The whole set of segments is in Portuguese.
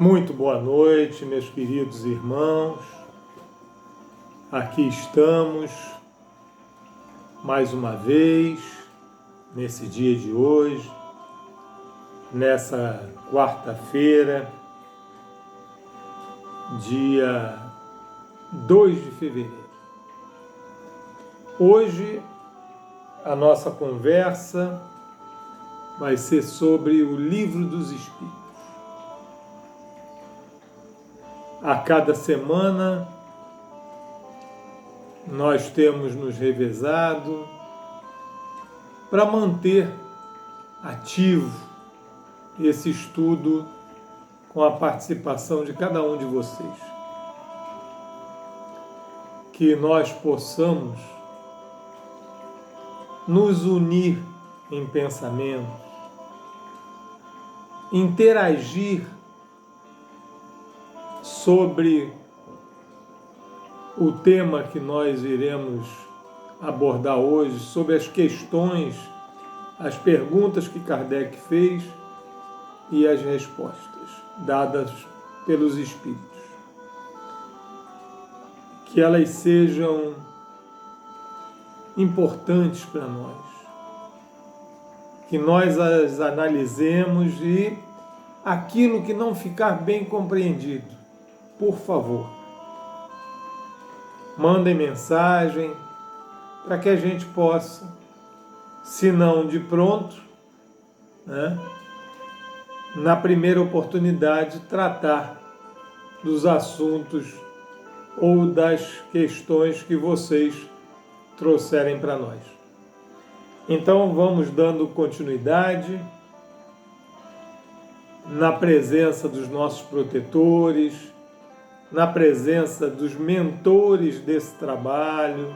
Muito boa noite, meus queridos irmãos. Aqui estamos mais uma vez, nesse dia de hoje, nessa quarta-feira, dia 2 de fevereiro. Hoje, a nossa conversa vai ser sobre o Livro dos Espíritos. A cada semana, nós temos nos revezado para manter ativo esse estudo com a participação de cada um de vocês. Que nós possamos nos unir em pensamentos, interagir sobre o tema que nós iremos abordar hoje, sobre as questões, as perguntas que Kardec fez e as respostas dadas pelos Espíritos. Que elas sejam importantes para nós, que nós as analisemos e aquilo que não ficar bem compreendido, por favor, mandem mensagem para que a gente possa, se não de pronto, na primeira oportunidade, tratar dos assuntos ou das questões que vocês trouxerem para nós. Então vamos dando continuidade na presença dos nossos protetores, na presença dos mentores desse trabalho,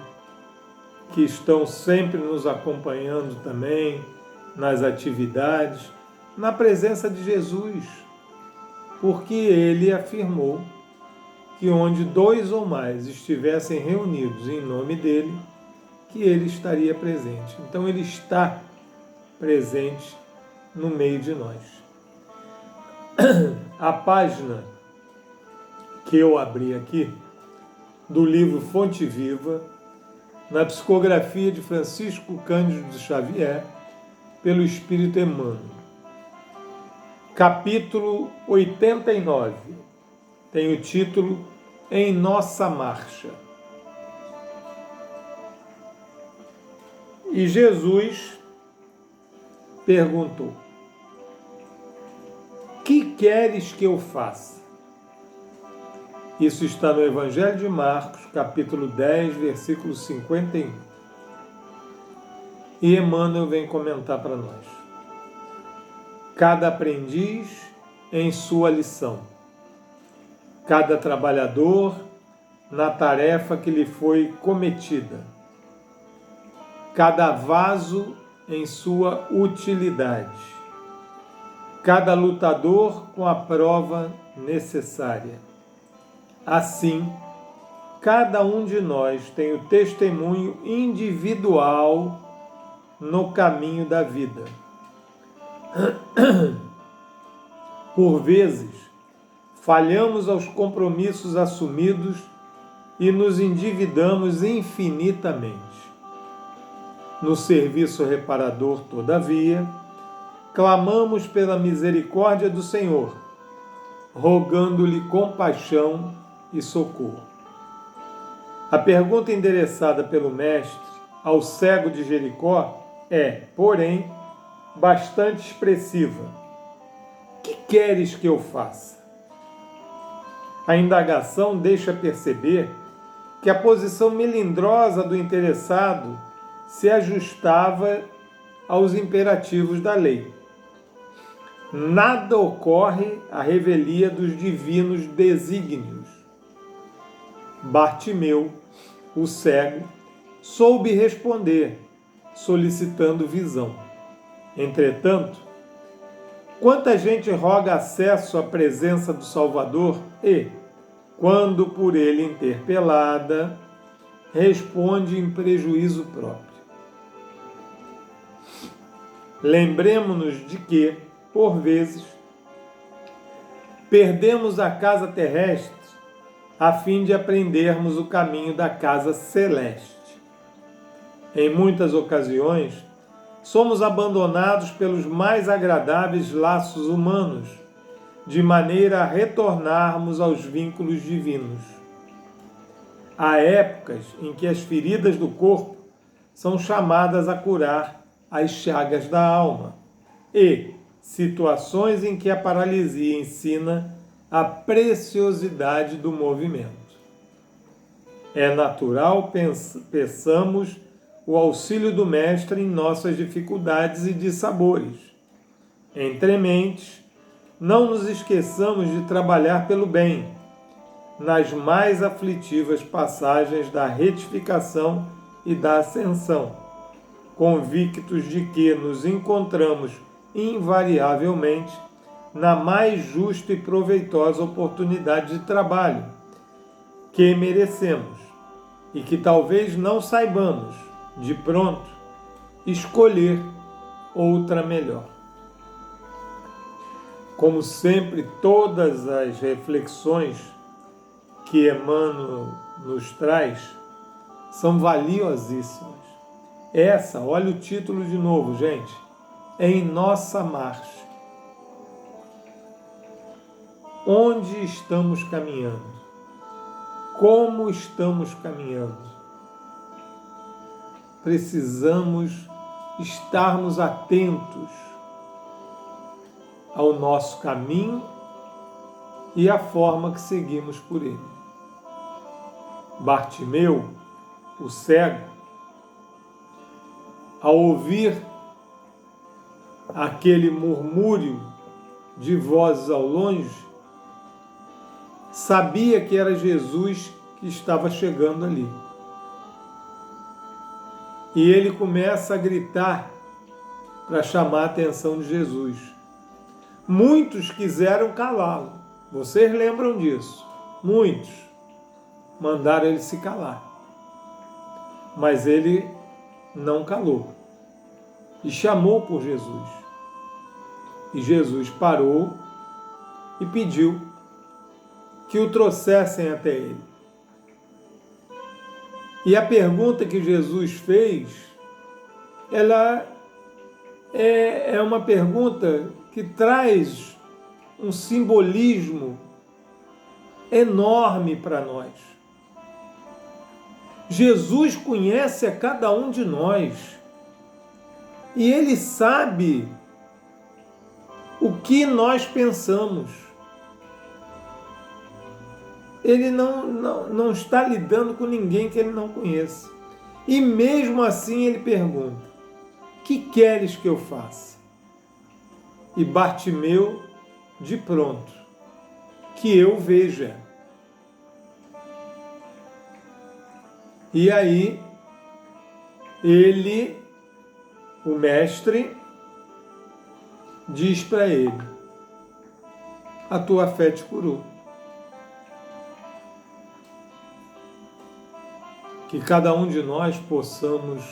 que estão sempre nos acompanhando também nas atividades, na presença de Jesus, porque ele afirmou que onde 2 ou mais estivessem reunidos em nome dele, que ele estaria presente. Então ele está presente no meio de nós. A página que eu abri aqui, do livro Fonte Viva, na psicografia de Francisco Cândido Xavier, pelo Espírito Emmanuel. Capítulo 89, tem o título Em Nossa Marcha. E Jesus perguntou: que queres que eu faça? Isso está no Evangelho de Marcos, capítulo 10, versículo 51. E Emmanuel vem comentar para nós. Cada aprendiz em sua lição, cada trabalhador na tarefa que lhe foi cometida, cada vaso em sua utilidade, cada lutador com a prova necessária. Assim, cada um de nós tem o testemunho individual no caminho da vida. Por vezes, falhamos aos compromissos assumidos e nos endividamos infinitamente. No serviço reparador, todavia, clamamos pela misericórdia do Senhor, rogando-lhe compaixão e socorro. A pergunta endereçada pelo Mestre ao cego de Jericó é, porém, bastante expressiva. Que queres que eu faça? A indagação deixa perceber que a posição melindrosa do interessado se ajustava aos imperativos da lei. Nada ocorre à revelia dos divinos desígnios. Bartimeu, o cego, soube responder, solicitando visão. Entretanto, quanta gente roga acesso à presença do Salvador e, quando por ele interpelada, responde em prejuízo próprio. Lembremo-nos de que, por vezes, Perdemos a casa terrestre a fim de aprendermos o caminho da casa celeste. Em muitas ocasiões, somos abandonados pelos mais agradáveis laços humanos, de maneira a retornarmos aos vínculos divinos. Há épocas em que as feridas do corpo são chamadas a curar as chagas da alma e situações em que a paralisia ensina a preciosidade do movimento. É natural peçamos o auxílio do Mestre em nossas dificuldades e dissabores. Entre mentes, não nos esqueçamos de trabalhar pelo bem, nas mais aflitivas passagens da retificação e da ascensão, convictos de que nos encontramos invariavelmente na mais justa e proveitosa oportunidade de trabalho que merecemos e que talvez não saibamos, de pronto, escolher outra melhor. Como sempre, todas as reflexões que Emmanuel nos traz são valiosíssimas. Essa, olha o título de novo, gente, Em Nossa Marcha. Onde estamos caminhando? Como estamos caminhando? Precisamos estarmos atentos ao nosso caminho e à forma que seguimos por ele. Bartimeu, o cego, ao ouvir aquele murmúrio de vozes ao longe, sabia que era Jesus que estava chegando ali. E ele começa a gritar para chamar a atenção de Jesus. Muitos quiseram calá-lo. Vocês lembram disso? Muitos mandaram ele se calar. Mas ele não calou. E chamou por Jesus. E Jesus parou e pediu que o trouxessem até ele. E a pergunta que Jesus fez, ela é uma pergunta que traz um simbolismo enorme para nós. Jesus conhece a cada um de nós e Ele sabe o que nós pensamos. Ele não está lidando com ninguém que ele não conheça. E mesmo assim ele pergunta, que queres que eu faça? E Bartimeu, de pronto, que eu veja. E aí, ele, o mestre, diz para ele, a tua fé te curou. Que cada um de nós possamos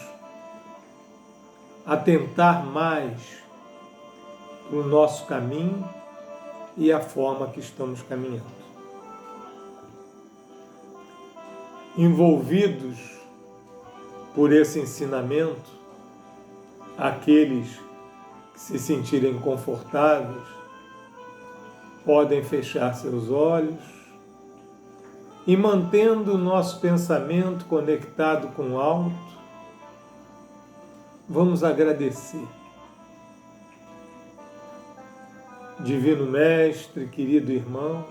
atentar mais para o nosso caminho e a forma que estamos caminhando. Envolvidos por esse ensinamento, aqueles que se sentirem confortáveis podem fechar seus olhos e, mantendo o nosso pensamento conectado com o alto, vamos agradecer. Divino Mestre, querido irmão,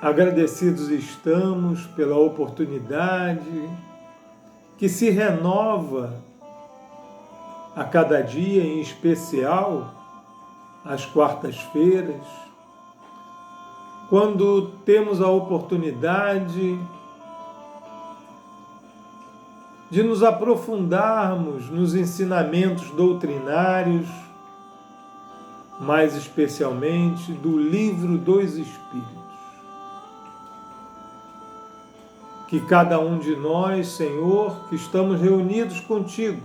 agradecidos estamos pela oportunidade que se renova a cada dia, em especial às quartas-feiras, quando temos a oportunidade de nos aprofundarmos nos ensinamentos doutrinários, mais especialmente do Livro dos Espíritos. Que cada um de nós, Senhor, que estamos reunidos contigo,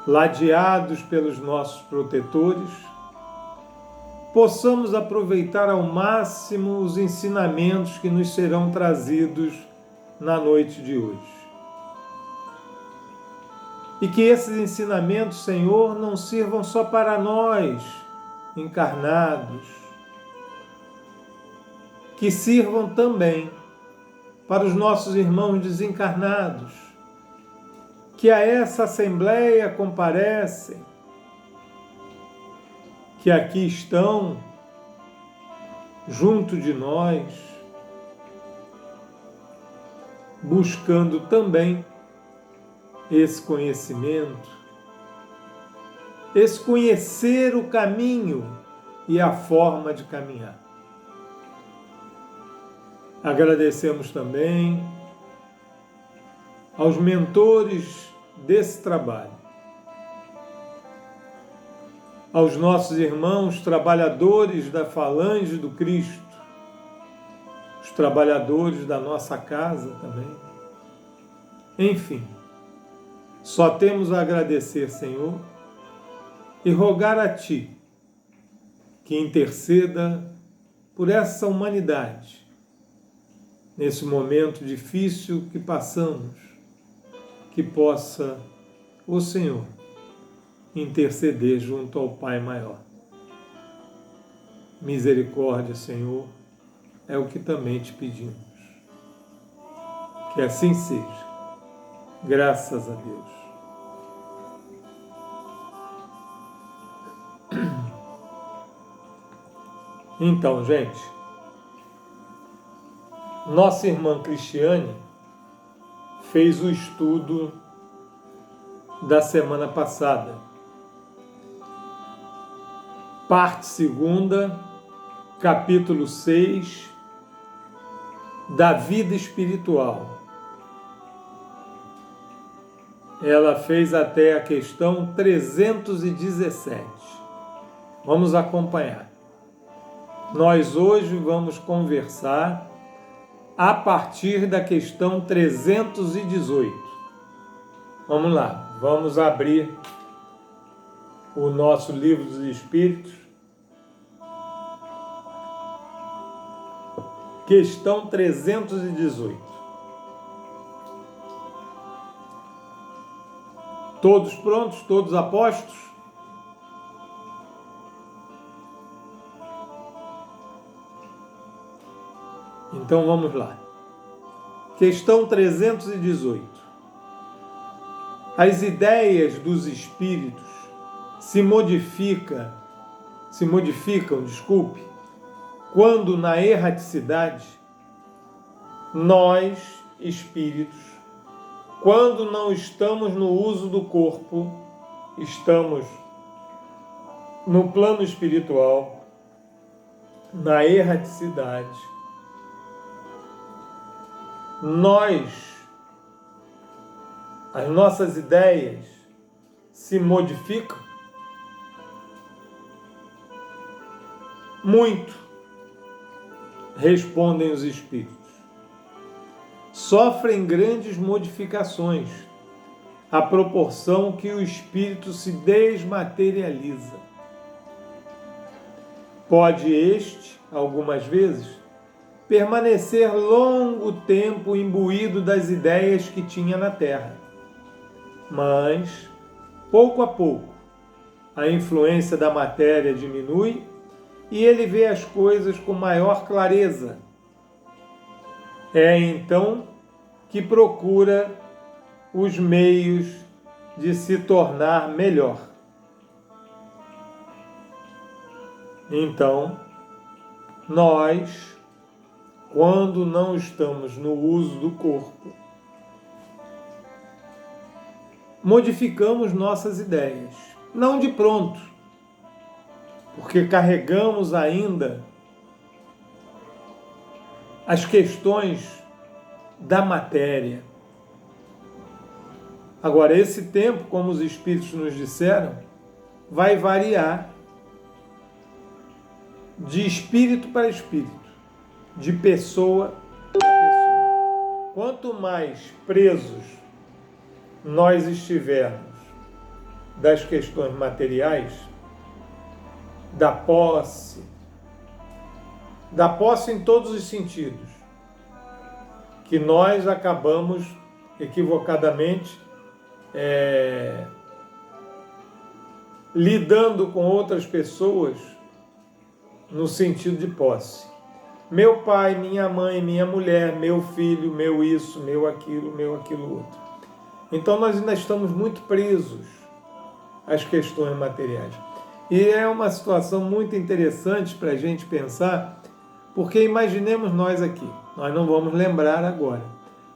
ladeados pelos nossos protetores, possamos aproveitar ao máximo os ensinamentos que nos serão trazidos na noite de hoje. E que esses ensinamentos, Senhor, não sirvam só para nós, encarnados, que sirvam também para os nossos irmãos desencarnados, que a essa assembleia comparecem, que aqui estão, junto de nós, buscando também esse conhecimento, esse conhecer o caminho e a forma de caminhar. Agradecemos também aos mentores desse trabalho, aos nossos irmãos trabalhadores da falange do Cristo, os trabalhadores da nossa casa também. Enfim, só temos a agradecer, Senhor, e rogar a Ti que interceda por essa humanidade, nesse momento difícil que passamos, que possa o Senhor interceder junto ao Pai maior. Misericórdia, Senhor, é o que também te pedimos. Que assim seja. Graças a Deus. Então, gente, nossa irmã Cristiane fez o estudo da semana passada. Parte 2, capítulo 6, da vida espiritual. Ela fez até a questão 317. Vamos acompanhar. Nós hoje vamos conversar a partir da questão 318. Vamos lá, vamos abrir o nosso livro dos Espíritos. Questão 318. Todos prontos? Todos a postos? Então vamos lá. Questão 318. As ideias dos espíritos se modificam, quando na erraticidade, nós, espíritos, quando não estamos no uso do corpo, estamos no plano espiritual, na erraticidade, as nossas ideias se modificam muito, respondem os espíritos. Sofrem grandes modificações à proporção que o espírito se desmaterializa. Pode este, algumas vezes, permanecer longo tempo imbuído das ideias que tinha na Terra. Mas, pouco a pouco, a influência da matéria diminui e ele vê as coisas com maior clareza. É então que procura os meios de se tornar melhor. Então, nós, quando não estamos no uso do corpo, modificamos nossas ideias. Não de pronto, porque carregamos ainda as questões da matéria. Agora, esse tempo, como os Espíritos nos disseram, vai variar de espírito para espírito, de pessoa para pessoa. Quanto mais presos nós estivermos das questões materiais, da posse em todos os sentidos, que nós acabamos equivocadamente lidando com outras pessoas no sentido de posse. Meu pai, minha mãe, minha mulher, meu filho, meu isso, meu aquilo outro. Então nós ainda estamos muito presos às questões materiais. E é uma situação muito interessante para a gente pensar, porque imaginemos nós aqui, nós não vamos lembrar agora,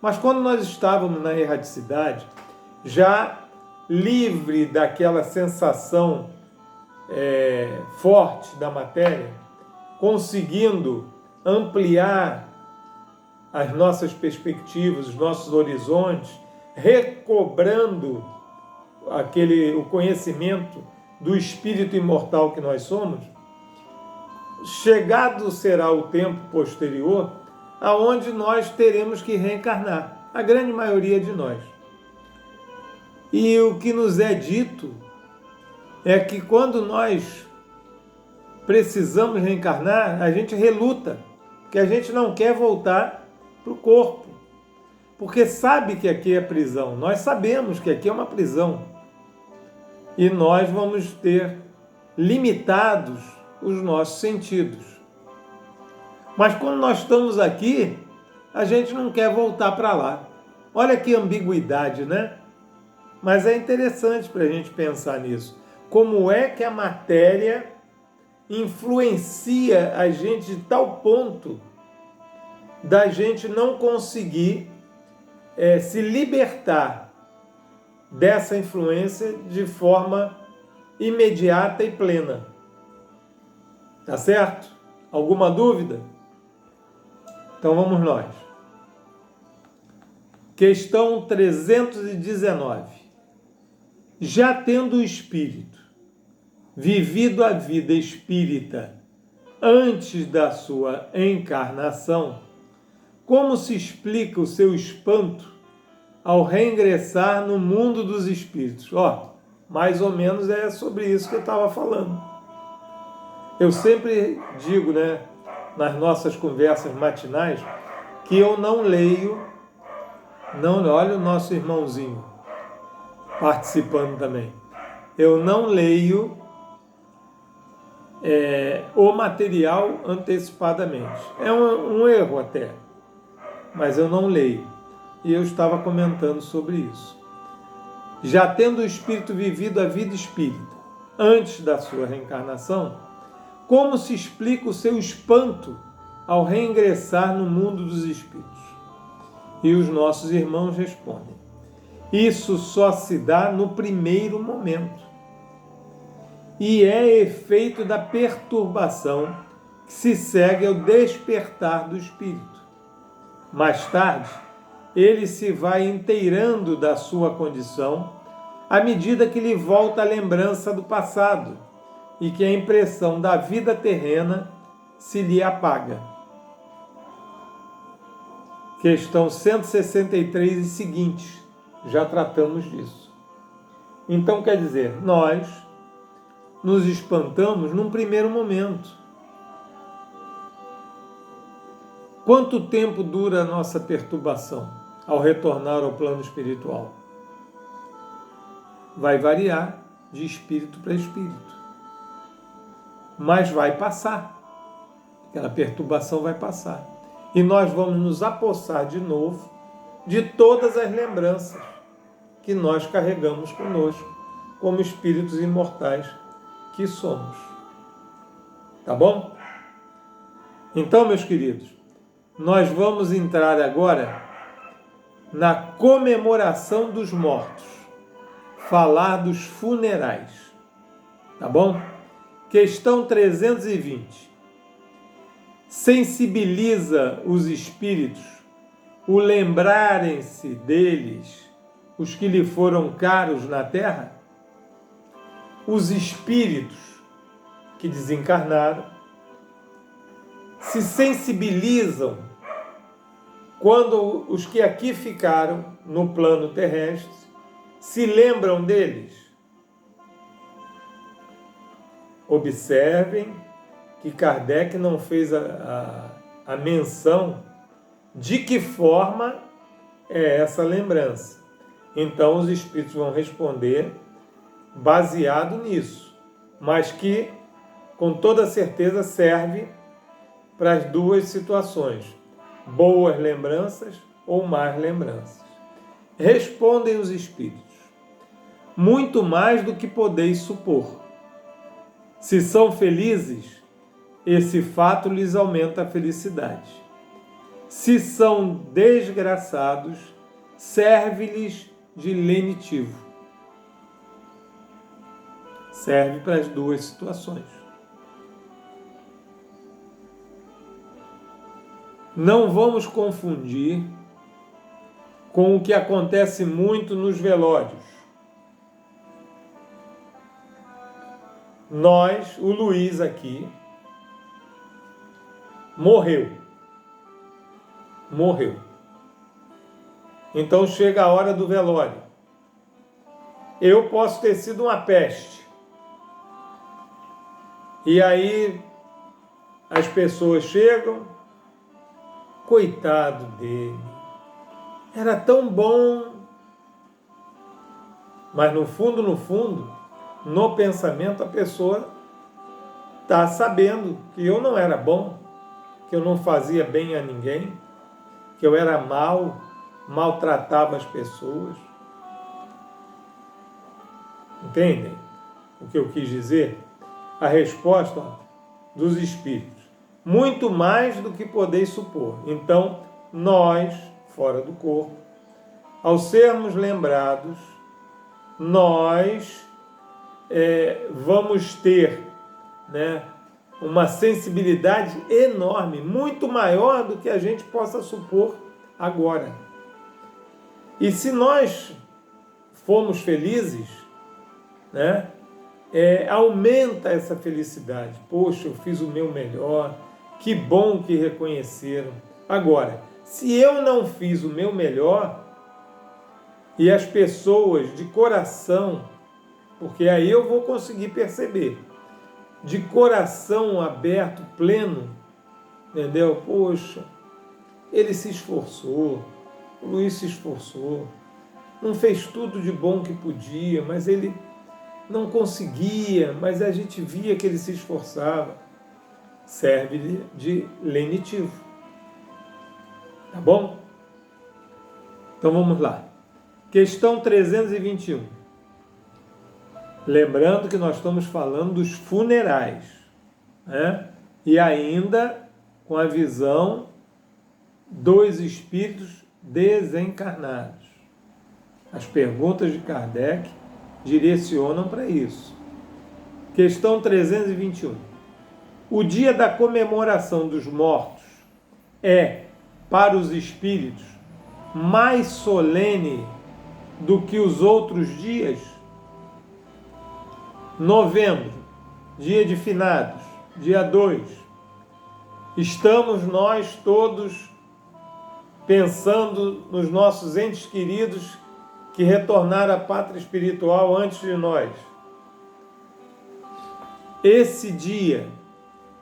mas quando nós estávamos na erraticidade, já livre daquela sensação forte da matéria, conseguindo ampliar as nossas perspectivas, os nossos horizontes, recobrando o conhecimento do espírito imortal que nós somos, chegado será o tempo posterior, aonde nós teremos que reencarnar, a grande maioria de nós. E o que nos é dito é que quando nós precisamos reencarnar, a gente reluta, porque a gente não quer voltar para o corpo, porque sabe que aqui é prisão, nós sabemos que aqui é uma prisão, e nós vamos ter limitados os nossos sentidos. Mas quando nós estamos aqui, a gente não quer voltar para lá. Olha que ambiguidade, né? Mas é interessante para a gente pensar nisso. Como é que a matéria influencia a gente de tal ponto da gente não conseguir se libertar dessa influência de forma imediata e plena. Tá certo? Alguma dúvida? Então vamos nós. Questão 319. Já tendo o espírito vivido a vida espírita antes da sua encarnação, como se explica o seu espanto ao reingressar no mundo dos espíritos? Mais ou menos é sobre isso que eu estava falando. Eu sempre digo, nas nossas conversas matinais, que eu não leio, olha o nosso irmãozinho participando também, eu não leio o material antecipadamente. É um erro até, mas eu não leio. E eu estava comentando sobre isso. Já tendo o espírito vivido a vida espírita antes da sua reencarnação, como se explica o seu espanto ao reingressar no mundo dos espíritos? E os nossos irmãos respondem: isso só se dá no primeiro momento. E é efeito da perturbação que se segue ao despertar do espírito. Mais tarde, ele se vai inteirando da sua condição à medida que lhe volta a lembrança do passado e que a impressão da vida terrena se lhe apaga. Questão 163 e seguinte, já tratamos disso. Então, quer dizer, nós nos espantamos num primeiro momento. Quanto tempo dura a nossa perturbação ao retornar ao plano espiritual? Vai variar de espírito para espírito. Mas vai passar. Aquela perturbação vai passar. E nós vamos nos apossar de novo de todas as lembranças que nós carregamos conosco, como espíritos imortais que somos. Tá bom? Então, meus queridos, nós vamos entrar agora na comemoração dos mortos, falar dos funerais. Tá bom? Questão 320. Sensibiliza os espíritos o lembrarem-se deles, os que lhe foram caros na terra? Os espíritos que desencarnaram se sensibilizam quando os que aqui ficaram no plano terrestre se lembram deles? Observem que Kardec não fez a menção de que forma é essa lembrança. Então os espíritos vão responder baseado nisso, mas que com toda certeza serve para as duas situações, boas lembranças ou más lembranças. Respondem os espíritos: muito mais do que podeis supor. Se são felizes, esse fato lhes aumenta a felicidade. Se são desgraçados, serve-lhes de lenitivo. Serve para as duas situações. Não vamos confundir com o que acontece muito nos velórios. Nós, o Luiz aqui, morreu. Então chega a hora do velório. Eu posso ter sido uma peste. E aí as pessoas chegam, coitado dele, era tão bom. Mas no fundo, no pensamento, a pessoa está sabendo que eu não era bom, que eu não fazia bem a ninguém, que eu era maltratava as pessoas. Entendem o que eu quis dizer? A resposta dos espíritos: muito mais do que podeis supor. Então, nós, fora do corpo, ao sermos lembrados, nós vamos ter, uma sensibilidade enorme, muito maior do que a gente possa supor agora. E se nós formos felizes, aumenta essa felicidade. Poxa, eu fiz o meu melhor, que bom que reconheceram. Agora, se eu não fiz o meu melhor, e as pessoas de coração, porque aí eu vou conseguir perceber, de coração aberto, pleno, entendeu? Poxa, ele se esforçou, o Luiz se esforçou, não fez tudo de bom que podia, mas ele não conseguia, mas a gente via que ele se esforçava. Serve de lenitivo. Tá bom? Então vamos lá. Questão 321. Lembrando que nós estamos falando dos funerais, e ainda com a visão dos espíritos desencarnados. As perguntas de Kardec direcionam para isso. Questão 321. O dia da comemoração dos mortos é, para os espíritos, mais solene do que os outros dias? Novembro, dia de finados, dia 2. Estamos nós todos pensando nos nossos entes queridos que retornaram à pátria espiritual antes de nós. Esse dia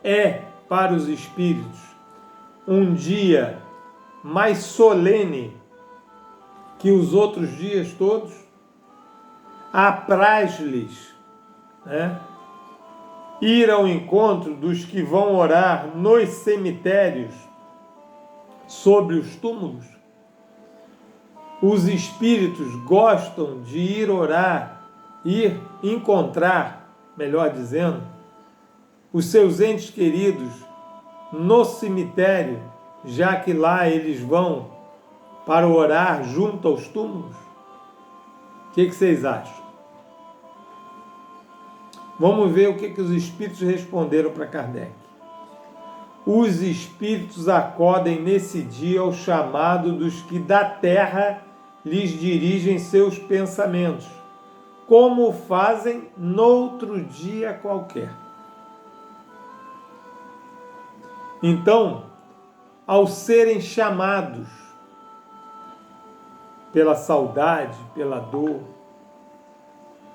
é, para os espíritos, um dia mais solene que os outros dias todos? Apraz-lhes ir ao encontro dos que vão orar nos cemitérios sobre os túmulos? Os espíritos gostam de ir orar, ir encontrar, melhor dizendo, os seus entes queridos no cemitério, já que lá eles vão para orar junto aos túmulos? O que vocês acham? Vamos ver o que os espíritos responderam para Kardec. Os espíritos acodem nesse dia ao chamado dos que da terra lhes dirigem seus pensamentos, como fazem noutro dia qualquer. Então, ao serem chamados pela saudade, pela dor,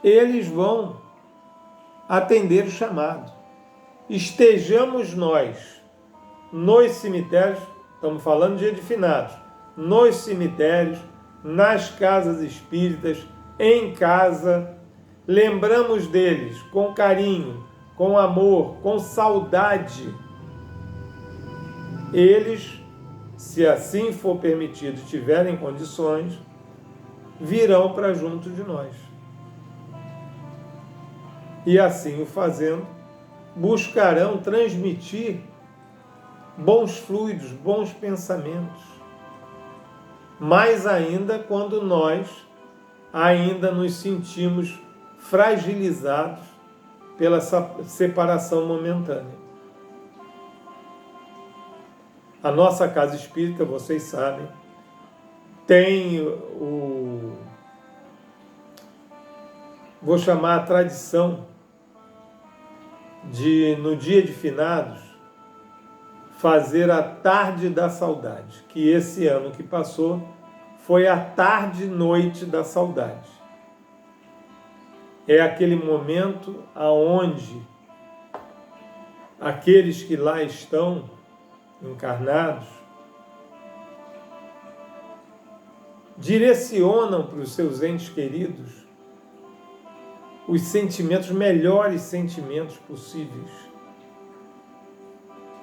eles vão atender o chamado. Estejamos nós nos cemitérios, estamos falando de dia de finados, nos cemitérios, nas casas espíritas, em casa, lembramos deles com carinho, com amor, com saudade. Eles, se assim for permitido, tiverem condições, virão para junto de nós. E assim o fazendo, buscarão transmitir bons fluidos, bons pensamentos. Mais ainda quando nós ainda nos sentimos fragilizados pela separação momentânea. A nossa casa espírita, vocês sabem, tem vou chamar a tradição de, no dia de finados, fazer a tarde da saudade, que esse ano que passou foi a tarde-noite da saudade. É aquele momento aonde aqueles que lá estão encarnados direcionam para os seus entes queridos os sentimentos, melhores sentimentos possíveis,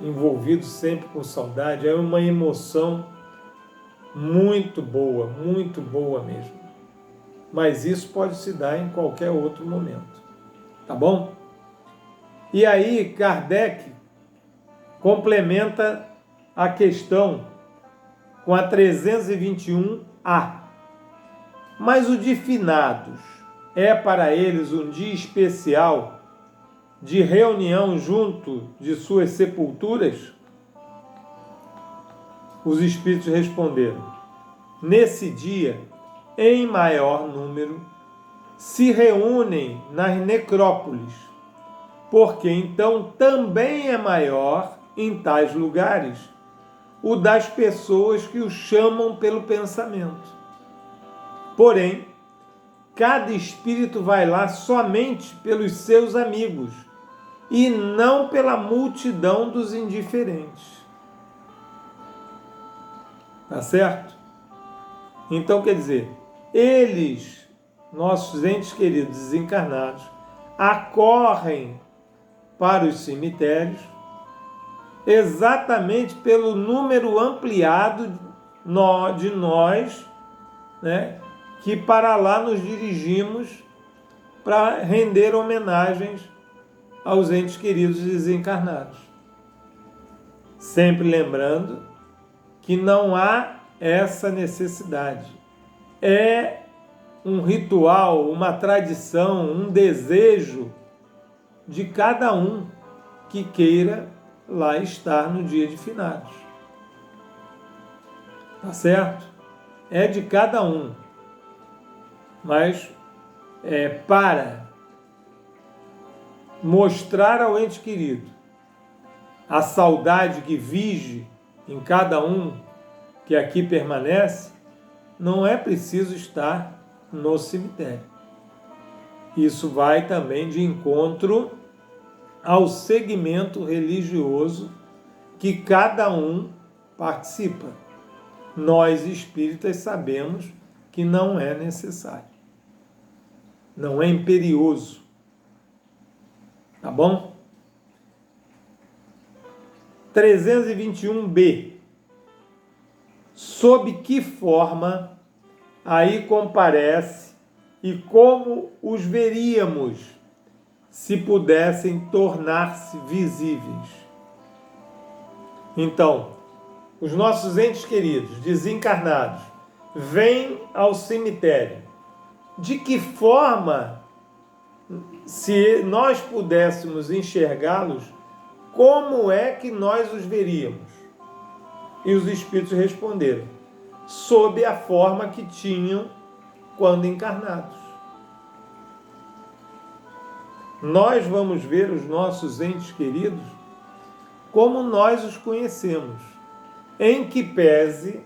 envolvidos sempre com saudade. É uma emoção muito boa mesmo. Mas isso pode se dar em qualquer outro momento, tá bom? E aí Kardec complementa a questão com a 321A. Mas o de finados é para eles um dia especial de reunião junto de suas sepulturas? Os espíritos responderam: nesse dia, em maior número, se reúnem nas necrópolis, porque então também é maior em tais lugares o das pessoas que o chamam pelo pensamento. Porém, cada espírito vai lá somente pelos seus amigos e não pela multidão dos indiferentes. Tá certo? Então, quer dizer, eles, nossos entes queridos desencarnados, acorrem para os cemitérios exatamente pelo número ampliado de nós, né, que para lá nos dirigimos para render homenagens aos entes queridos desencarnados. Sempre lembrando que não há essa necessidade. É um ritual, uma tradição, um desejo de cada um que queira lá estar no dia de finados. Tá certo? É de cada um. Mas para mostrar ao ente querido a saudade que vige em cada um que aqui permanece, não é preciso estar no cemitério. Isso vai também de encontro ao segmento religioso que cada um participa. Nós espíritas sabemos que não é necessário. Não é imperioso. Tá bom? 321B. Sob que forma aí comparece e como os veríamos se pudessem tornar-se visíveis? Então, os nossos entes queridos, desencarnados, vêm ao cemitério. De que forma, se nós pudéssemos enxergá-los, como é que nós os veríamos? E os espíritos responderam: sob a forma que tinham quando encarnados. Nós vamos ver os nossos entes queridos como nós os conhecemos, em que pese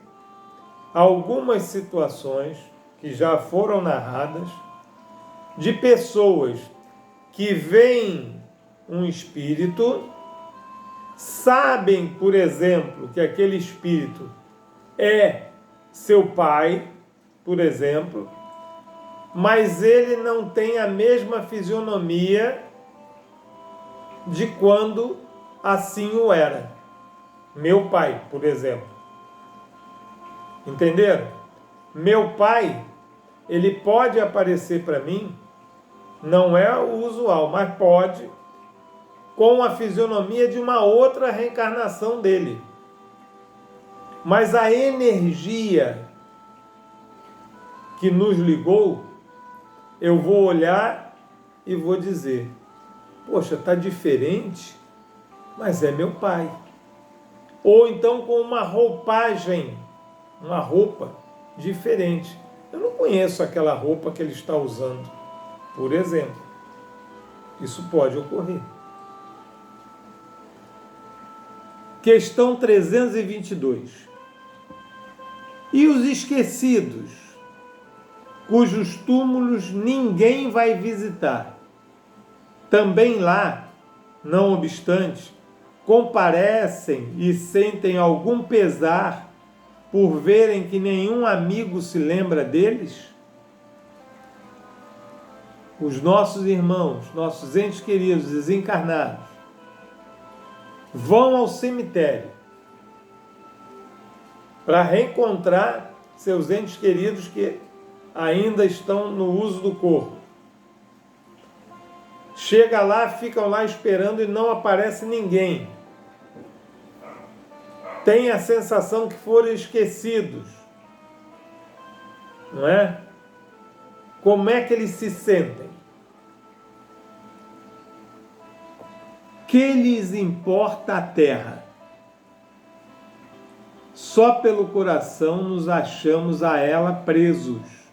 algumas situações que já foram narradas de pessoas que veem um espírito, sabem, por exemplo, que aquele espírito é seu pai, por exemplo, mas ele não tem a mesma fisionomia de quando assim o era. Meu pai, por exemplo. Entenderam? Meu pai, ele pode aparecer para mim, não é o usual, mas pode, com a fisionomia de uma outra reencarnação dele. Mas a energia que nos ligou, eu vou olhar e vou dizer, poxa, está diferente, mas é meu pai. Ou então com uma roupagem, uma roupa diferente. Eu não conheço aquela roupa que ele está usando, por exemplo. Isso pode ocorrer. Questão 322. E os esquecidos, cujos túmulos ninguém vai visitar, também lá, não obstante, comparecem e sentem algum pesar por verem que nenhum amigo se lembra deles? Os nossos irmãos, nossos entes queridos, desencarnados, vão ao cemitério para reencontrar seus entes queridos que ainda estão no uso do corpo. Chega lá, ficam lá esperando e não aparece ninguém. Tem a sensação que foram esquecidos. Não é? Como é que eles se sentem? Que lhes importa a terra? Só pelo coração nos achamos a ela presos.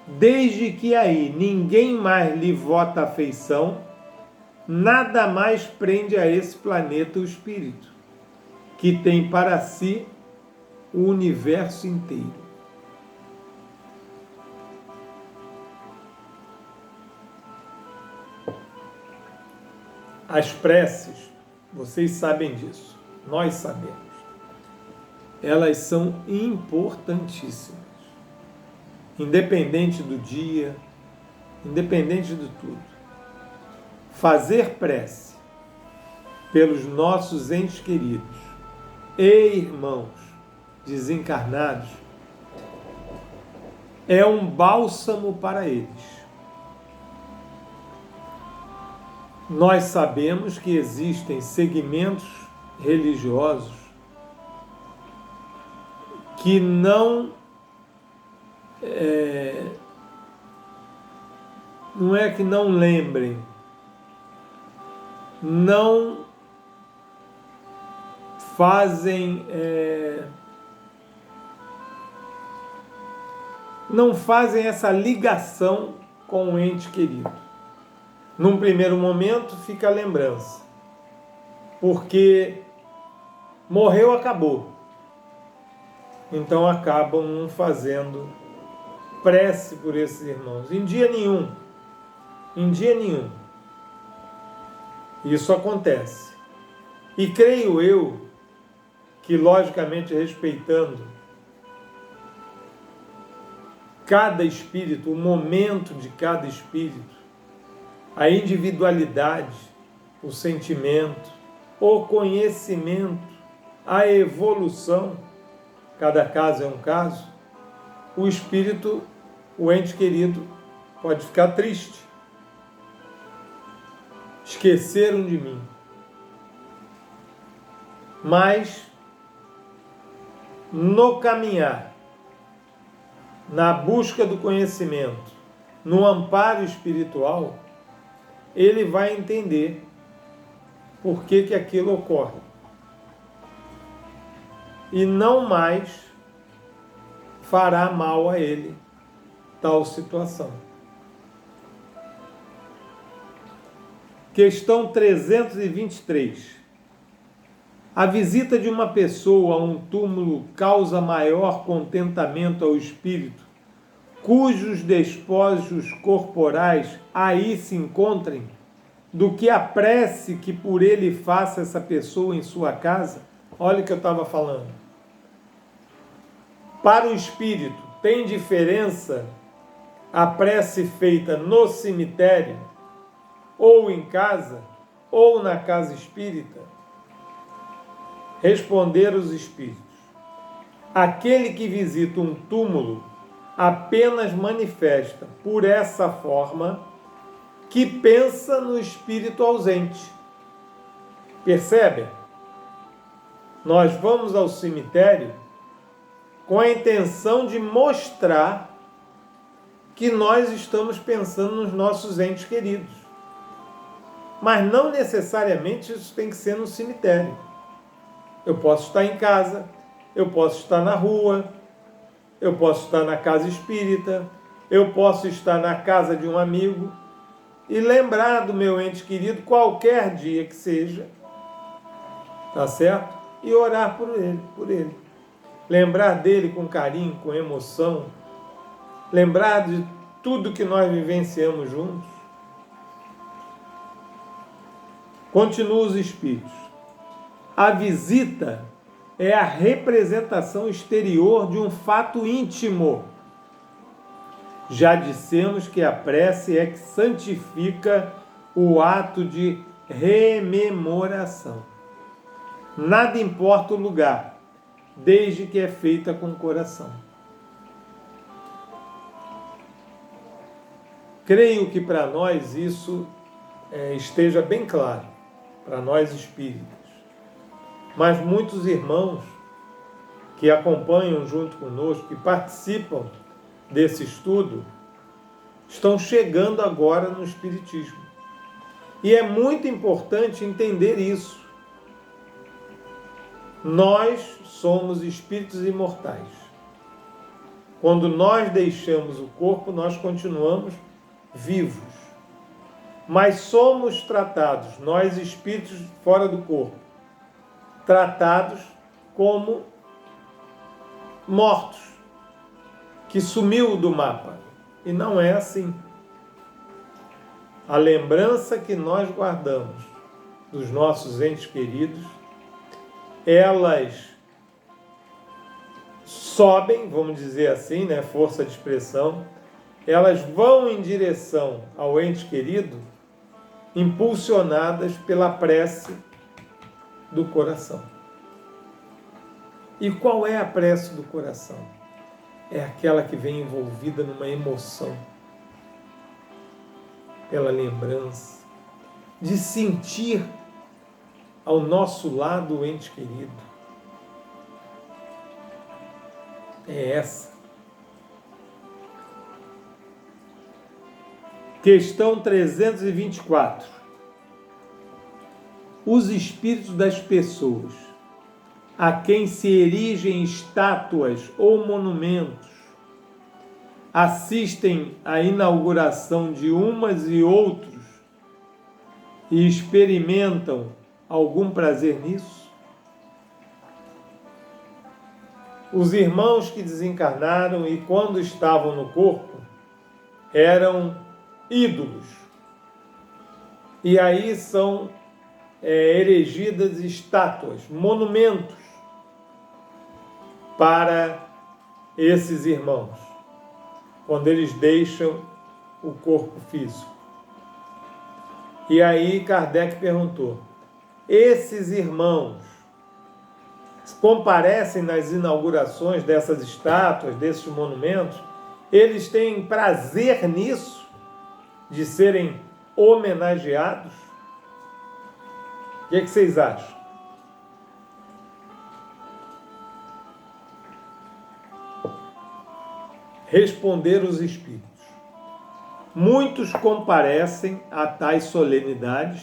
Desde que aí ninguém mais lhe vota afeição, nada mais prende a esse planeta o espírito, que tem para si o universo inteiro. As preces, vocês sabem disso, nós sabemos, elas são importantíssimas. Independente do dia, independente de tudo. Fazer prece pelos nossos entes queridos e irmãos desencarnados é um bálsamo para eles. Nós sabemos que existem segmentos religiosos que não é que não lembrem, não fazem essa ligação com o ente querido. Num primeiro momento fica a lembrança, porque morreu, acabou. Então acabam não fazendo prece por esses irmãos. Em dia nenhum. Isso acontece. E creio eu que, logicamente, respeitando cada espírito, o momento de cada espírito, a individualidade, o sentimento, o conhecimento, a evolução, cada caso é um caso, o espírito, o ente querido, pode ficar triste. Esqueceram de mim. Mas, no caminhar, na busca do conhecimento, no amparo espiritual, ele vai entender por que aquilo ocorre. E não mais fará mal a ele tal situação. Questão 323. A visita de uma pessoa a um túmulo causa maior contentamento ao espírito cujos despojos corporais aí se encontrem, do que a prece que por ele faça essa pessoa em sua casa. Olha o que eu estava falando. Para o espírito, tem diferença a prece feita no cemitério, ou em casa, ou na casa espírita? Responderam os espíritos: aquele que visita um túmulo apenas manifesta, por essa forma, que pensa no espírito ausente. Percebe? Nós vamos ao cemitério com a intenção de mostrar que nós estamos pensando nos nossos entes queridos. Mas não necessariamente isso tem que ser no cemitério. Eu posso estar em casa, eu posso estar na rua, eu posso estar na casa espírita, eu posso estar na casa de um amigo e lembrar do meu ente querido qualquer dia que seja, tá certo? E orar por ele. Lembrar dele com carinho, com emoção, lembrar de tudo que nós vivenciamos juntos. Continua os espíritos. A visita é a representação exterior de um fato íntimo. Já dissemos que a prece é que santifica o ato de rememoração. Nada importa o lugar, desde que é feita com o coração. Creio que para nós isso esteja bem claro, para nós espíritas. Mas muitos irmãos que acompanham junto conosco, que participam desse estudo, estão chegando agora no Espiritismo. E é muito importante entender isso. Nós somos espíritos imortais. Quando nós deixamos o corpo, nós continuamos vivos. Mas somos tratados, nós espíritos fora do corpo, tratados como mortos, que sumiu do mapa. E não é assim. A lembrança que nós guardamos dos nossos entes queridos, elas sobem, vamos dizer assim, né, força de expressão, elas vão em direção ao ente querido, impulsionadas pela prece do coração. E qual é a prece do coração? É aquela que vem envolvida numa emoção, pela lembrança, de sentir ao nosso lado o ente querido. É essa. Questão 324. Os espíritos das pessoas a quem se erigem estátuas ou monumentos assistem à inauguração de umas e outros e experimentam algum prazer nisso? Os irmãos que desencarnaram e quando estavam no corpo eram ídolos. E aí são erigidas estátuas, monumentos para esses irmãos, quando eles deixam o corpo físico. E aí Kardec perguntou: esses irmãos comparecem nas inaugurações dessas estátuas, desses monumentos? Eles têm prazer nisso, de serem homenageados? O que vocês acham? Responderam os espíritos: muitos comparecem a tais solenidades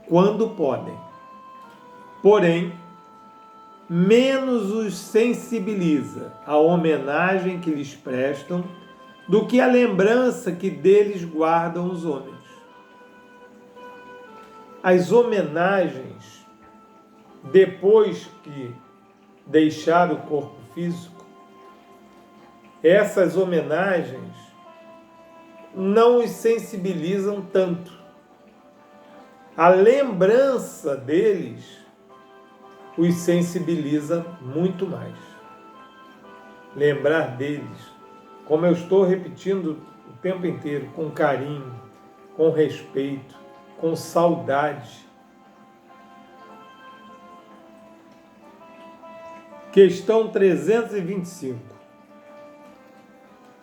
quando podem, porém, menos os sensibiliza a homenagem que lhes prestam do que a lembrança que deles guardam os homens. As homenagens, depois que deixar o corpo físico, essas homenagens não os sensibilizam tanto. A lembrança deles os sensibiliza muito mais. Lembrar deles, como eu estou repetindo o tempo inteiro, com carinho, com respeito, com saudade. Questão 325.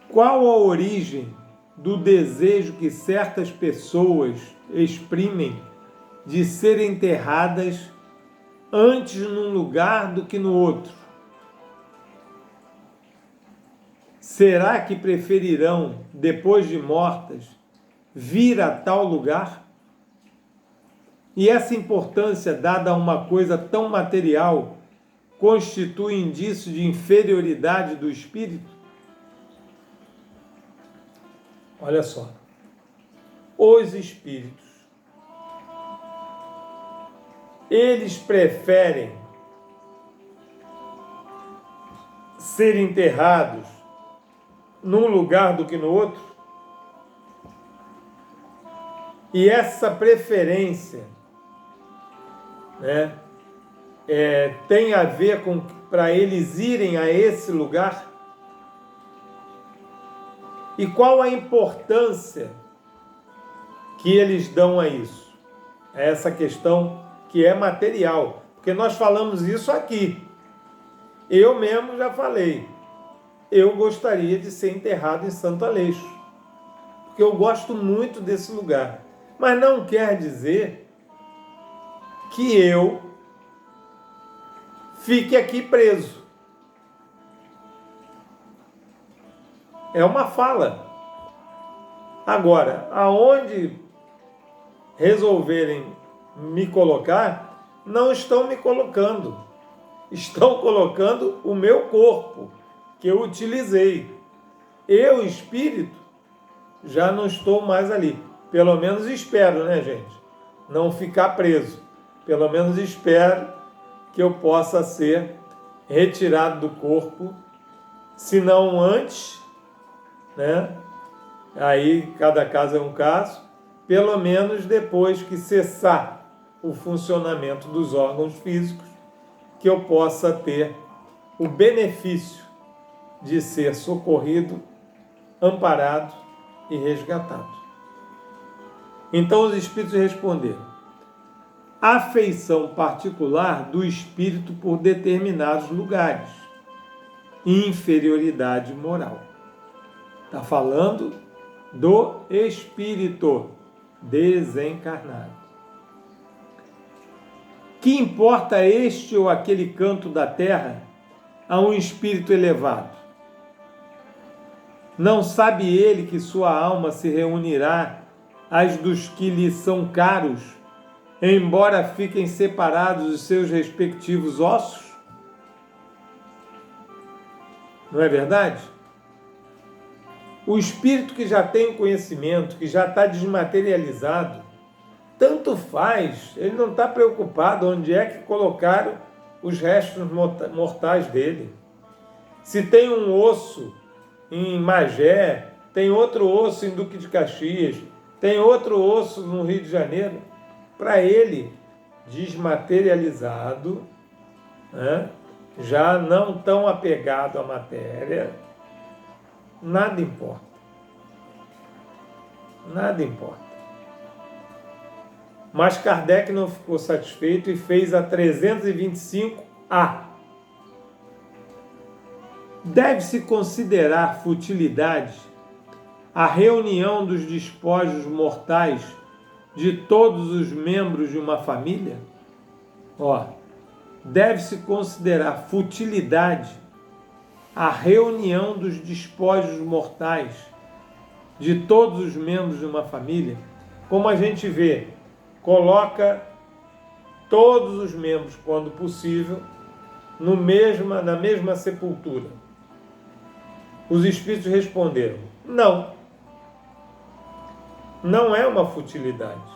Qual a origem do desejo que certas pessoas exprimem de serem enterradas antes num lugar do que no outro? Será que preferirão, depois de mortas, vir a tal lugar? E essa importância dada a uma coisa tão material constitui indício de inferioridade do espírito? Olha só, os espíritos, eles preferem ser enterrados num lugar do que no outro? E essa preferência, né, tem a ver com para eles irem a esse lugar? E qual a importância que eles dão a isso? É essa questão que é material, porque nós falamos isso aqui. Eu mesmo já falei, eu gostaria de ser enterrado em Santo Aleixo, porque eu gosto muito desse lugar. Mas não quer dizer que eu fique aqui preso. É uma fala. Agora, aonde resolverem me colocar, não estão me colocando. Estão colocando o meu corpo, que eu utilizei. Eu, espírito, já não estou mais ali. Pelo menos espero, né, gente? Não ficar preso. Pelo menos espero que eu possa ser retirado do corpo, se não antes, né? Aí cada caso é um caso, pelo menos depois que cessar o funcionamento dos órgãos físicos, que eu possa ter o benefício de ser socorrido, amparado e resgatado. Então os espíritos responderam: afeição particular do espírito por determinados lugares, inferioridade moral. Está falando do espírito desencarnado. Que importa este ou aquele canto da terra a um espírito elevado? Não sabe ele que sua alma se reunirá às dos que lhe são caros, embora fiquem separados os seus respectivos ossos? Não é verdade? O espírito que já tem o conhecimento, que já está desmaterializado, tanto faz, ele não está preocupado onde é que colocaram os restos mortais dele. Se tem um osso em Magé, tem outro osso em Duque de Caxias, tem outro osso no Rio de Janeiro, para ele, desmaterializado, né, já não tão apegado à matéria, nada importa. Nada importa. Mas Kardec não ficou satisfeito e fez a 325A. Deve-se considerar futilidade a reunião dos despojos mortais de todos os membros de uma família? Deve-se considerar futilidade a reunião dos despojos mortais de todos os membros de uma família? Como a gente vê, coloca todos os membros, quando possível, na mesma sepultura. Os espíritos responderam: não. Não é uma futilidade.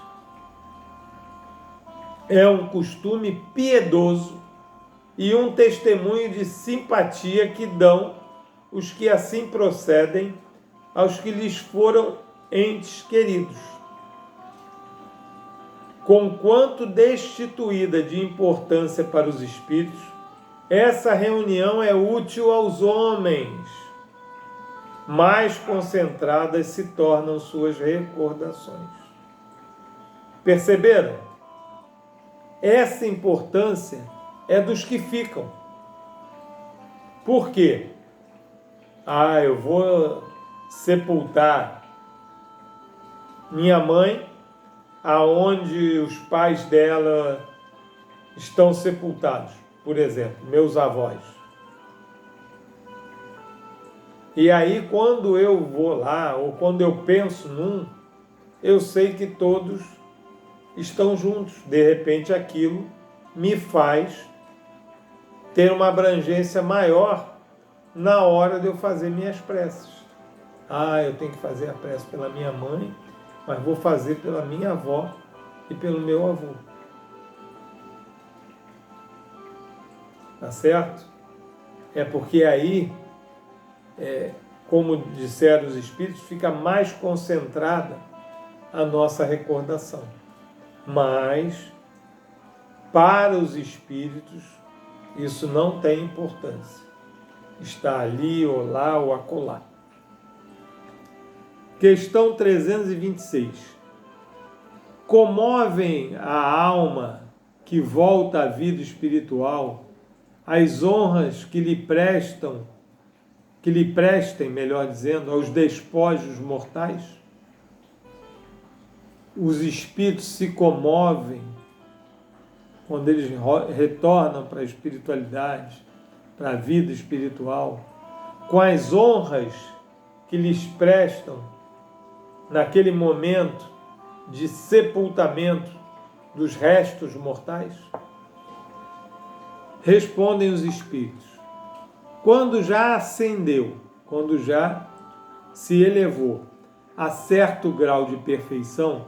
É um costume piedoso e um testemunho de simpatia que dão os que assim procedem aos que lhes foram entes queridos. Conquanto destituída de importância para os espíritos, essa reunião é útil aos homens. Mais concentradas se tornam suas recordações. Perceberam? Essa importância é dos que ficam. Por quê? Eu vou sepultar minha mãe aonde os pais dela estão sepultados, por exemplo, meus avós. E aí, quando eu vou lá, ou quando eu penso num, eu sei que todos estão juntos. De repente, aquilo me faz ter uma abrangência maior na hora de eu fazer minhas preces. Eu tenho que fazer a prece pela minha mãe, mas vou fazer pela minha avó e pelo meu avô. Tá certo? É porque aí, como disseram os espíritos, fica mais concentrada a nossa recordação. Mas, para os espíritos, isso não tem importância. Está ali, ou lá, ou acolá. Questão 326. Comovem a alma que volta à vida espiritual as honras que lhe prestem, melhor dizendo, aos despojos mortais? Os espíritos se comovem quando eles retornam para a espiritualidade, para a vida espiritual, com as honras que lhes prestam naquele momento de sepultamento dos restos mortais? Respondem os espíritos: quando já ascendeu, quando já se elevou a certo grau de perfeição,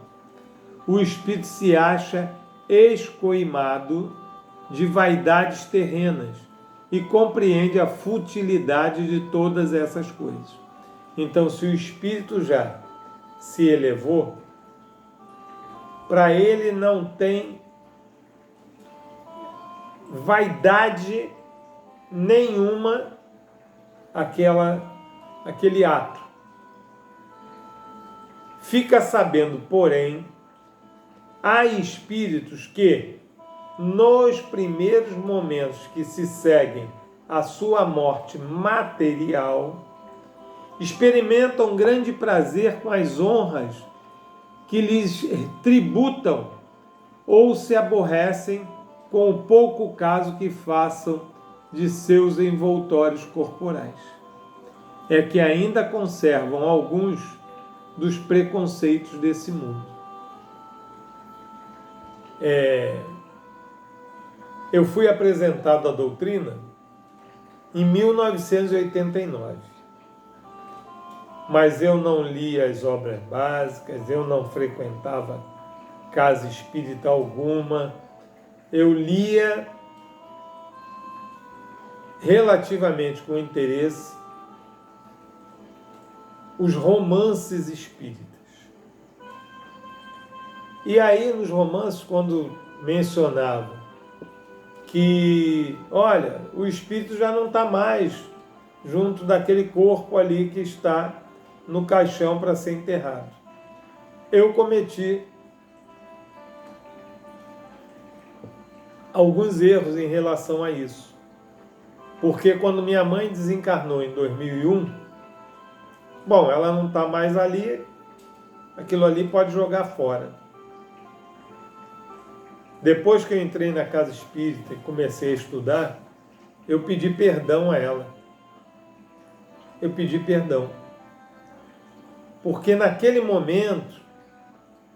o espírito se acha escoimado de vaidades terrenas e compreende a futilidade de todas essas coisas. Então, se o espírito já se elevou, para ele não tem vaidade nenhuma aquele ato. Fica sabendo, porém, há espíritos que, nos primeiros momentos que se seguem à sua morte material, experimentam grande prazer com as honras que lhes tributam ou se aborrecem com o pouco caso que façam de seus envoltórios corporais. É que ainda conservam alguns dos preconceitos desse mundo. Eu fui apresentado à doutrina em 1989, mas eu não li as obras básicas, eu não frequentava casa espírita alguma, eu lia relativamente com interesse os romances espíritas. E aí, nos romances, quando mencionava que, olha, o espírito já não está mais junto daquele corpo ali que está no caixão para ser enterrado, eu cometi alguns erros em relação a isso. Porque quando minha mãe desencarnou em 2001, ela não está mais ali, aquilo ali pode jogar fora. Depois que eu entrei na casa espírita e comecei a estudar, eu pedi perdão a ela. Eu pedi perdão. Porque naquele momento,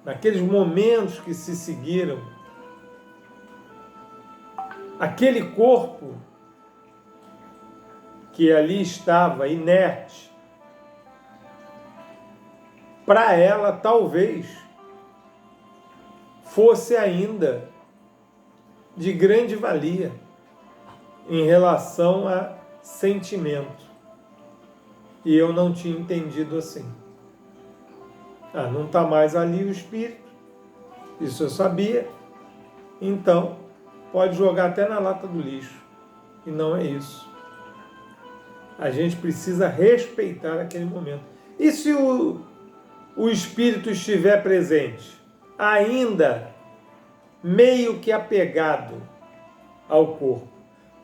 naqueles momentos que se seguiram, aquele corpo que ali estava inerte, para ela talvez fosse ainda de grande valia em relação a sentimento. E eu não tinha entendido assim. Não está mais ali o espírito, isso eu sabia, então pode jogar até na lata do lixo. E não é isso. A gente precisa respeitar aquele momento. E se o espírito estiver presente, ainda meio que apegado ao corpo?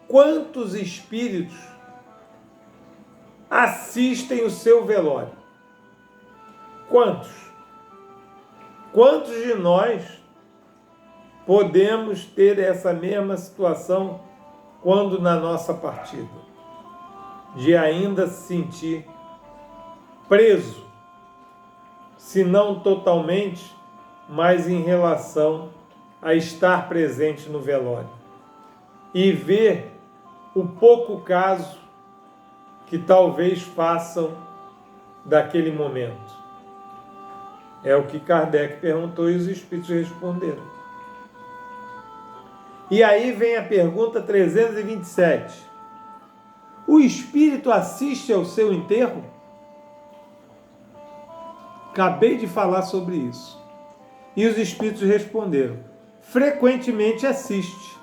Quantos espíritos assistem o seu velório? Quantos? Quantos de nós podemos ter essa mesma situação quando na nossa partida? De ainda se sentir preso, se não totalmente, mas em relação a estar presente no velório e ver o pouco caso que talvez façam daquele momento. É o que Kardec perguntou e os espíritos responderam. E aí vem a pergunta 327. O espírito assiste ao seu enterro? Acabei de falar sobre isso. E os espíritos responderam: frequentemente assiste,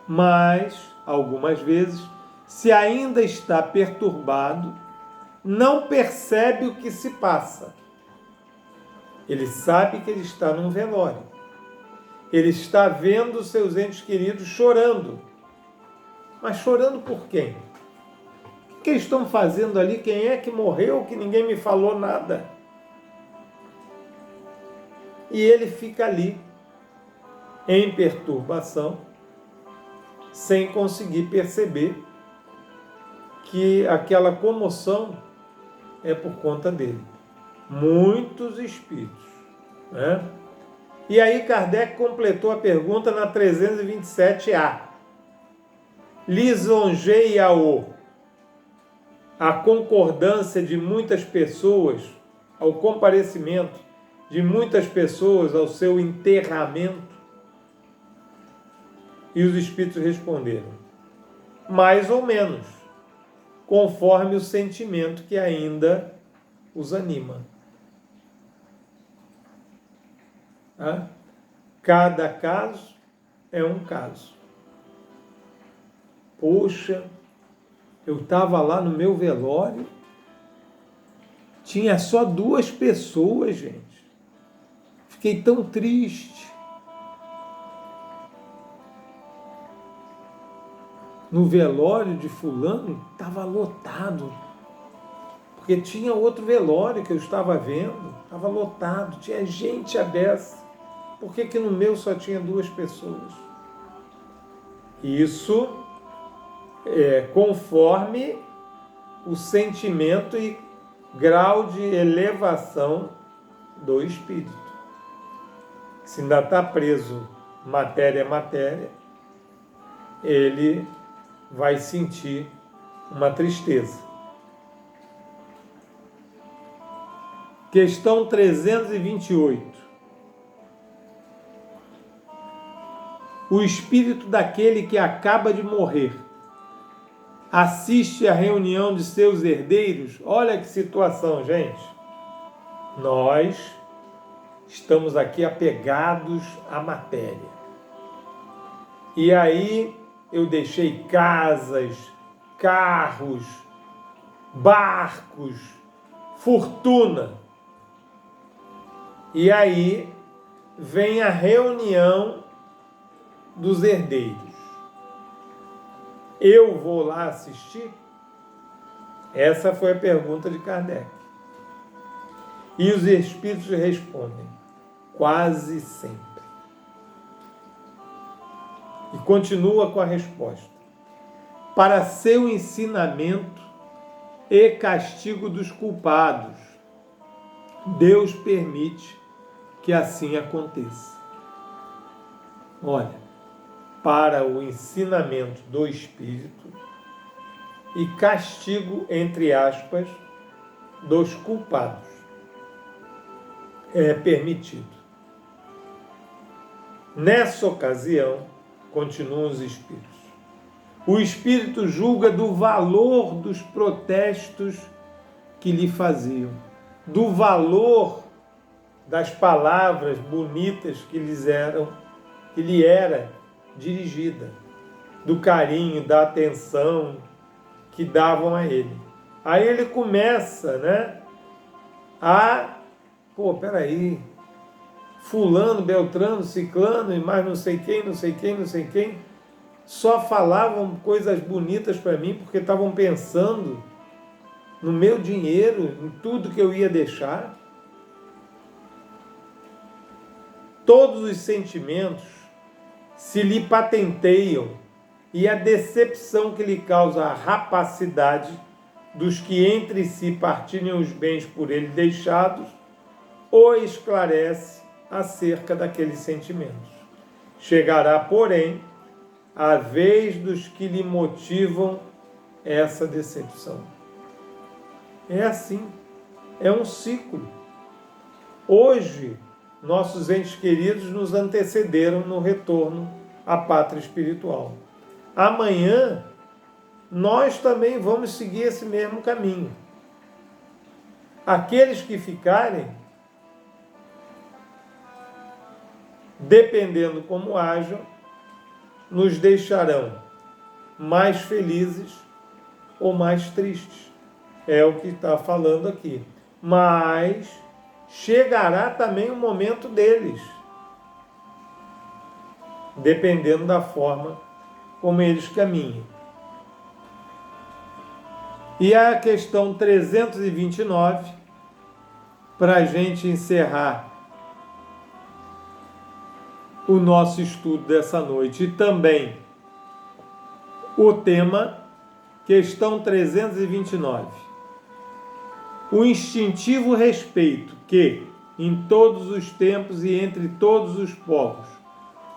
mas, algumas vezes, se ainda está perturbado, não percebe o que se passa. Ele sabe que ele está num velório. Ele está vendo seus entes queridos chorando. Mas chorando por quem? O que eles estão fazendo ali? Quem é que morreu que ninguém me falou nada? E ele fica ali, em perturbação, sem conseguir perceber que aquela comoção é por conta dele. Muitos espíritos, né? E aí Kardec completou a pergunta na 327A. Lisonjeia-o a concordância de muitas pessoas, ao comparecimento de muitas pessoas ao seu enterramento? E os espíritos responderam: mais ou menos, conforme o sentimento que ainda os anima. Cada caso é um caso. Poxa, eu estava lá no meu velório, tinha só 2 pessoas, gente. Fiquei tão triste. No velório de fulano estava lotado, porque tinha outro velório que eu estava vendo, estava lotado, tinha gente a beça. Por que no meu só tinha 2 pessoas? Isso é conforme o sentimento e grau de elevação do espírito. Se ainda está preso matéria a matéria, ele vai sentir uma tristeza. Questão 328. O espírito daquele que acaba de morrer assiste à reunião de seus herdeiros? Olha que situação, gente. Nós estamos aqui apegados à matéria. E aí eu deixei casas, carros, barcos, fortuna. E aí vem a reunião dos herdeiros. Eu vou lá assistir? Essa foi a pergunta de Kardec. E os espíritos respondem: quase sempre. E continua com a resposta: para seu ensinamento e castigo dos culpados, Deus permite que assim aconteça. Olha, para o ensinamento do espírito e castigo, entre aspas, dos culpados, é permitido. Nessa ocasião, continuam os espíritos, o espírito julga do valor dos protestos que lhe faziam, do valor das palavras bonitas que lhe era dirigida, do carinho, da atenção que davam a ele. Aí ele começa, né, peraí, fulano, beltrano, ciclano e mais não sei quem, só falavam coisas bonitas para mim porque estavam pensando no meu dinheiro, em tudo que eu ia deixar. Todos os sentimentos se lhe patenteiam e a decepção que lhe causa a rapacidade dos que entre si partilham os bens por ele deixados o esclarece acerca daqueles sentimentos. Chegará, porém, a vez dos que lhe motivam essa decepção. É assim, é um ciclo. Hoje, nossos entes queridos nos antecederam no retorno à pátria espiritual. Amanhã, nós também vamos seguir esse mesmo caminho. Aqueles que ficarem, dependendo como hajam, nos deixarão mais felizes ou mais tristes. É o que está falando aqui. Mas chegará também o momento deles, dependendo da forma como eles caminham. E a questão 329, para a gente encerrar o nosso estudo dessa noite, e também o tema, questão 329. O instintivo respeito que, em todos os tempos e entre todos os povos,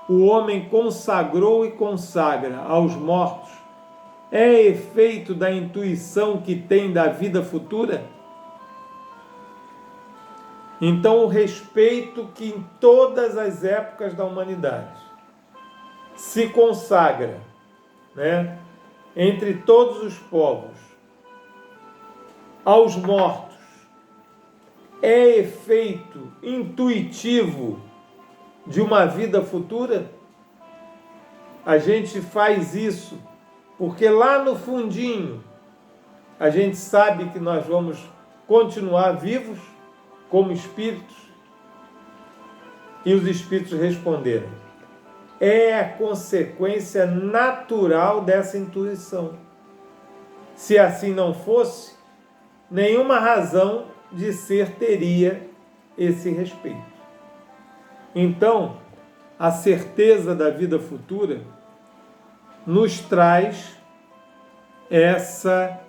o homem consagrou e consagra aos mortos, é efeito da intuição que tem da vida futura? Então, o respeito que em todas as épocas da humanidade se consagra, né, entre todos os povos, aos mortos, é efeito intuitivo de uma vida futura? A gente faz isso porque lá no fundinho a gente sabe que nós vamos continuar vivos como espíritos? E os espíritos responderam: é a consequência natural dessa intuição. Se assim não fosse, nenhuma razão de ser teria esse respeito. Então, a certeza da vida futura nos traz essa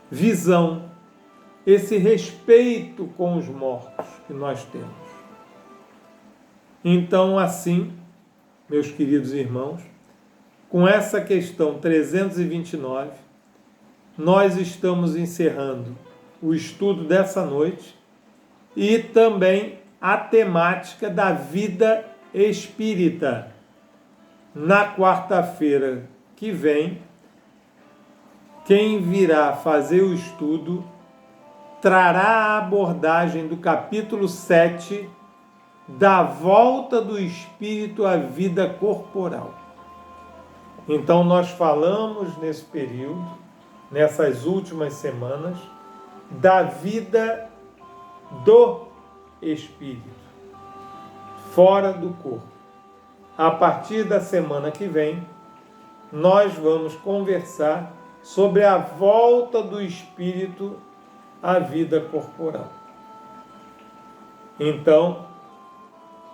visão, esse respeito com os mortos que nós temos. Então, assim, meus queridos irmãos, com essa questão 329, nós estamos encerrando o estudo dessa noite e também a temática da vida espírita. Na quarta-feira que vem, quem virá fazer o estudo trará a abordagem do capítulo 7 da volta do espírito à vida corporal. Então, nós falamos nesse período, nessas últimas semanas, da vida do espírito, fora do corpo. A partir da semana que vem, nós vamos conversar sobre a volta do espírito à vida corporal. Então,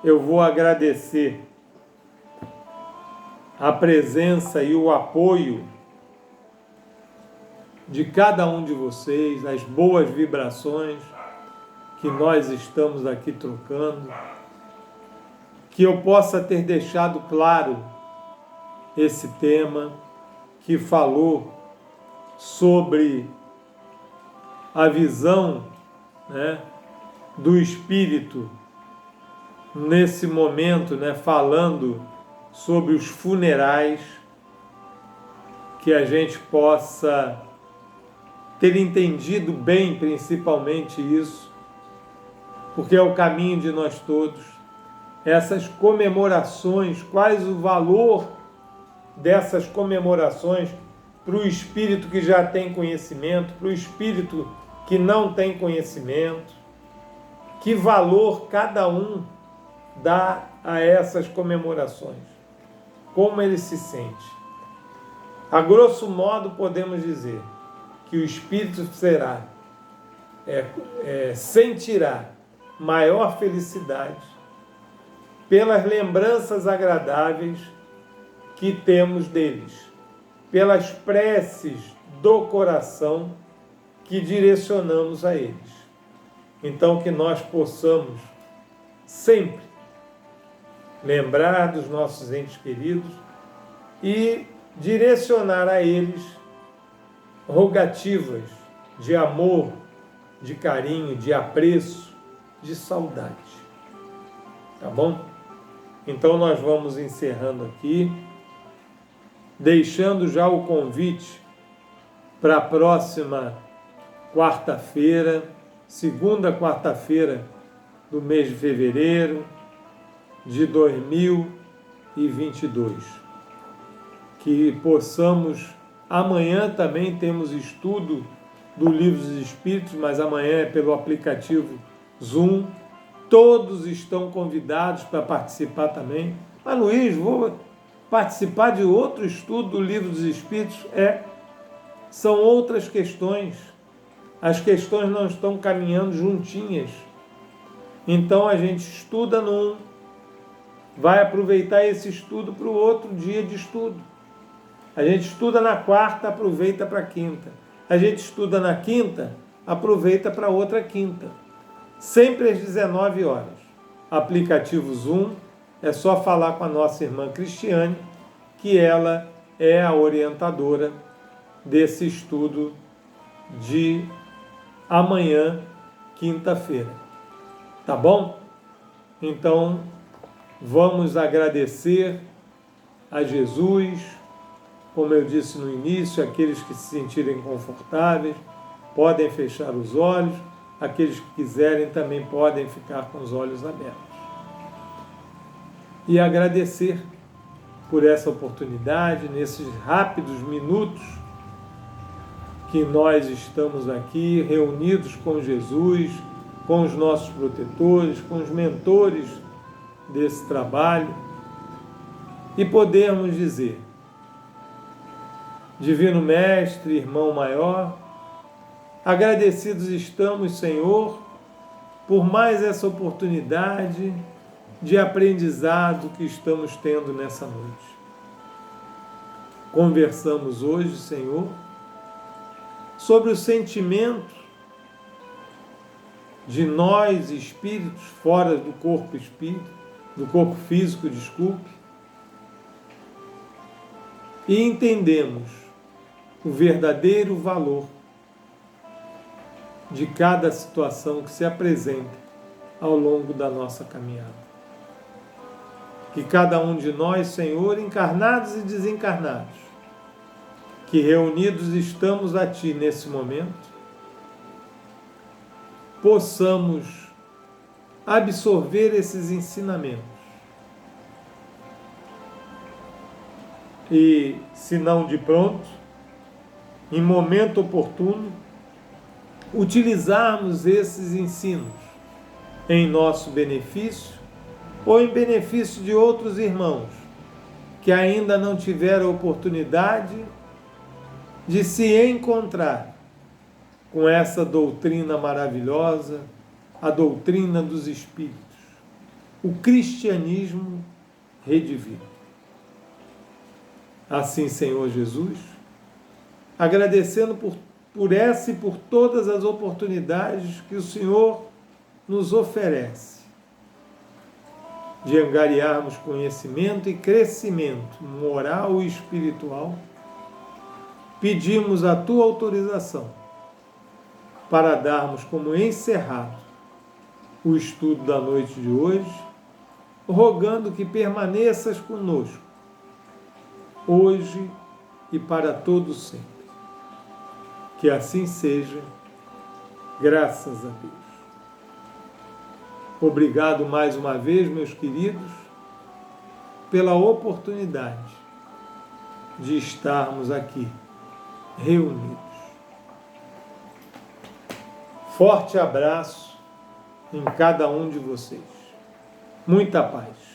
eu vou agradecer a presença e o apoio de cada um de vocês, as boas vibrações que nós estamos aqui trocando, que eu possa ter deixado claro esse tema, que falou sobre a visão, né, do espírito nesse momento, né, falando sobre os funerais, que a gente possa ter entendido bem, principalmente isso, porque é o caminho de nós todos. Essas comemorações, quais o valor dessas comemorações para o espírito que já tem conhecimento, para o espírito que não tem conhecimento, que valor cada um dá a essas comemorações, como ele se sente. A grosso modo, podemos dizer que o espírito sentirá maior felicidade pelas lembranças agradáveis que temos deles, pelas preces do coração que direcionamos a eles. Então, que nós possamos sempre lembrar dos nossos entes queridos e direcionar a eles rogativas de amor, de carinho, de apreço, de saudade. Tá bom? Então nós vamos encerrando aqui, deixando já o convite para a próxima quarta-feira, segunda quarta-feira do mês de fevereiro de 2022. Que possamos, amanhã também temos estudo do Livro dos Espíritos, mas amanhã é pelo aplicativo Zoom. Todos estão convidados para participar também. Mas Luiz, vou participar de outro estudo do Livro dos Espíritos? São outras questões. As questões não estão caminhando juntinhas. Então a gente estuda num, vai aproveitar esse estudo para o outro dia de estudo. A gente estuda na quarta, aproveita para a quinta. A gente estuda na quinta, aproveita para outra quinta. Sempre às 19 horas. Aplicativo Zoom, é só falar com a nossa irmã Cristiane, que ela é a orientadora desse estudo de amanhã, quinta-feira. Tá bom? Então, vamos agradecer a Jesus, como eu disse no início, aqueles que se sentirem confortáveis podem fechar os olhos, aqueles que quiserem também podem ficar com os olhos abertos. E agradecer por essa oportunidade, nesses rápidos minutos que nós estamos aqui reunidos com Jesus, com os nossos protetores, com os mentores desse trabalho, e podermos dizer: Divino Mestre, Irmão Maior, agradecidos estamos, Senhor, por mais essa oportunidade de aprendizado que estamos tendo nessa noite. Conversamos hoje, Senhor, sobre o sentimento de nós, espíritos, fora do corpo espírito, do corpo físico, desculpe, e entendemos o verdadeiro valor de cada situação que se apresenta ao longo da nossa caminhada. Que cada um de nós, Senhor, encarnados e desencarnados, que reunidos estamos a Ti nesse momento, possamos absorver esses ensinamentos. E, se não de pronto, em momento oportuno, utilizarmos esses ensinos em nosso benefício ou em benefício de outros irmãos que ainda não tiveram a oportunidade de se encontrar com essa doutrina maravilhosa, a doutrina dos Espíritos, o cristianismo redivivo. Assim, Senhor Jesus, agradecendo por essa e por todas as oportunidades que o Senhor nos oferece de angariarmos conhecimento e crescimento moral e espiritual, pedimos a Tua autorização para darmos como encerrado o estudo da noite de hoje, rogando que permaneças conosco, hoje e para todo sempre. Que assim seja, graças a Deus. Obrigado mais uma vez, meus queridos, pela oportunidade de estarmos aqui reunidos. Forte abraço em cada um de vocês. Muita paz.